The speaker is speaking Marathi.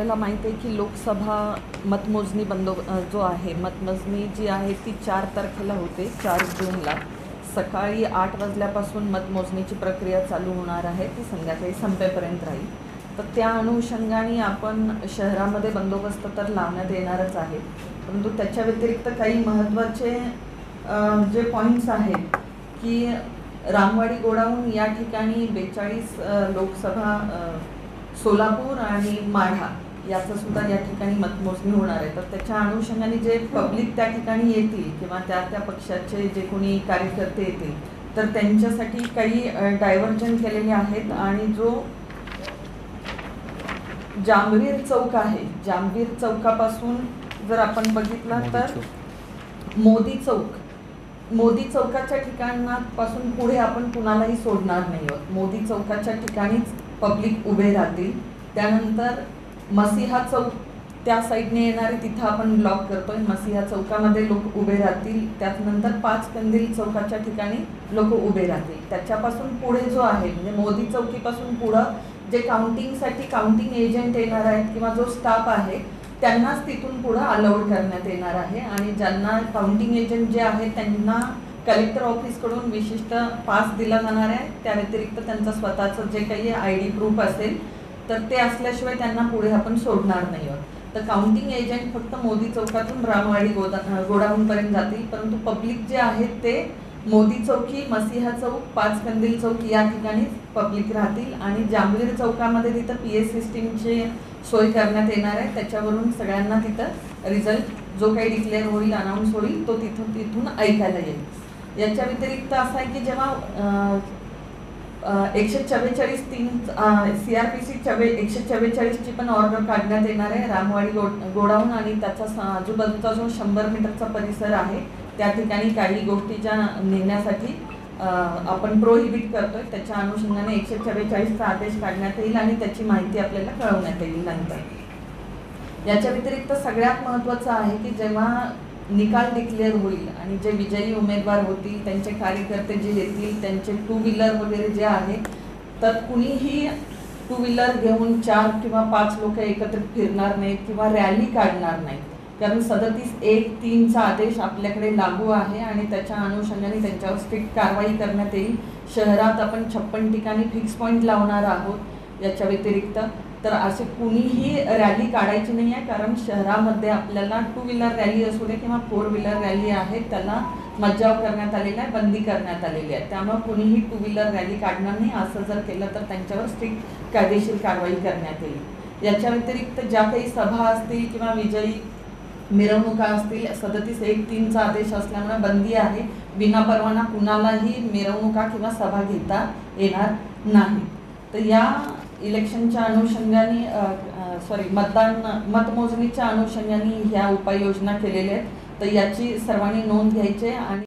आपल्याला माहिती आहे की लोकसभा मतमोजणी जो आहे मतमोजणी जी आहे ती 4 तारखेला होते, 4 जूनला सकाळी 8 वाजल्यापासून मतमोजणीची प्रक्रिया चालू होणार आहे, ती संध्याकाळी संपेपर्यंत राहील. तर त्या अनुषंगाने आपण शहरामध्ये बंदोबस्त तर लावण्यात येणारच आहे, परंतु त्याच्या व्यतिरिक्त काही महत्त्वाचे जे पॉईंट्स आहेत की रामवाडी गोडाऊन या ठिकाणी 42 लोकसभा, सोलापूर आणि माढा याचं सुद्धा या ठिकाणी मतमोजणी होणार आहे. तर त्याच्या अनुषंगाने जे पब्लिक त्या ठिकाणी येतील किंवा त्या पक्षाचे जे कोणी कार्यकर्ते येतील तर त्यांच्यासाठी काही डायव्हर्जन केलेले आहेत. आणि जो जांभवीर चौक आहे, जांभवीर चौकापासून जर आपण बघितला तर मोदी चौकाच्या ठिकाणापासून पुढे आपण कुणालाही सोडणार नाही आहोत. मोदी चौकाच्या ठिकाणीच पब्लिक उभे राहतील. त्यानंतर मसिहा चौक त्या साईडने येणारे तिथं आपण ब्लॉक करतोय, मसिहा चौकामध्ये लोक उभे राहतील. त्यानंतर 5 कंदील चौकाच्या ठिकाणी लोक उभे राहतील. त्याच्यापासून पुढे जो आहे म्हणजे मोदी चौकीपासून पुढं जे काउंटिंगसाठी काउंटिंग एजंट येणार आहेत किंवा जो स्टाफ आहे त्यांनाच तिथून पुढं अलाउड करण्यात येणार आहे. आणि ज्यांना काउंटिंग एजंट जे आहेत त्यांना कलेक्टर ऑफिसकडून विशिष्ट पास दिला जाणार आहे. त्या व्यतिरिक्त त्यांचं स्वतःचं जे काही ID प्रूफ असेल तर ते असल्याशिवाय त्यांना पुढे आपण सोडणार नाही आहोत. तर काउंटिंग एजंट फक्त मोदी चौकातून रामवाडी गोडाऊनपर्यंत जातील, परंतु पब्लिक जे आहेत ते मोदी चौकी, मसिहा चौक, 5 कंदील चौक या ठिकाणीच पब्लिक राहतील. आणि जांभवीर चौकामध्ये तिथं PS सिस्टीमची सोय करण्यात येणार आहे. त्याच्यावरून सगळ्यांना तिथं रिझल्ट जो काही डिक्लेअर होईल, अनाऊन्स होईल तो तिथून ऐकायला येईल. याच्या व्यतिरिक्त असं आहे की जेव्हा 144(3) CRPC 144ची पण ऑर्डर काढण्यात येणार आहे. रामवाडी गोडाऊन आणि त्याचा आजूबाजूचा जो 100 मीटरचा परिसर आहे त्या ठिकाणी काही गोष्टीच्या नेण्यासाठी आपण प्रोहिबिट करतोय. त्याच्या अनुषंगाने 144चा आदेश काढण्यात येईल आणि त्याची माहिती आपल्याला कळवण्यात येईल नंतर. याच्या व्यतिरिक्त सगळ्यात महत्त्वाचं आहे की जेव्हा निकाल डिक्लेअर होईल आणि जे विजयी उमेदवार होतील त्यांचे कार्यकर्ते जे येतील त्यांचे 2 व्हीलर वगैरे जे आहे तर कुणीही 2 व्हीलर घेऊन 4 किंवा 5 लोक एकत्रित फिरणार नाहीत किंवा रॅली काढणार नाहीत, कारण 37(1)(3)चा आदेश आपल्याकडे लागू आहे आणि त्याच्या अनुषंगाने त्यांच्यावर स्ट्रिक्ट कारवाई करण्यात येईल. शहरात आपण 56 ठिकाणी फिक्स पॉईंट लावणार आहोत. याच्या व्यतिरिक्त तर असे कुणीही रॅली काढायची नाही आहे, कारण शहरामध्ये आपल्याला 2 व्हीलर रॅली असू दे किंवा 4 व्हीलर रॅली आहे त्याला मज्जाव करण्यात आलेला आहे, बंदी करण्यात आलेली आहे. त्यामुळे कुणीही 2 व्हीलर रॅली काढणार नाही. असं जर केलं तर त्यांच्यावर स्ट्रिक्ट कायदेशीर कारवाई करण्यात येईल. याच्या व्यतिरिक्त ज्या काही सभा असतील किंवा विजयी मिरवणुका असतील 37(1)(3)चा आदेश असल्यामुळे बंदी आहे. विनापरवाना कुणालाही मिरवणुका किंवा सभा घेता येणार नाही. तर या इलेक्शनच्या अनुषंगाने मतमोजणीच्या अनुषंगाने ह्या उपाययोजना केलेल्या आहेत. तर याची सर्वांनी नोंद घ्यायची आणि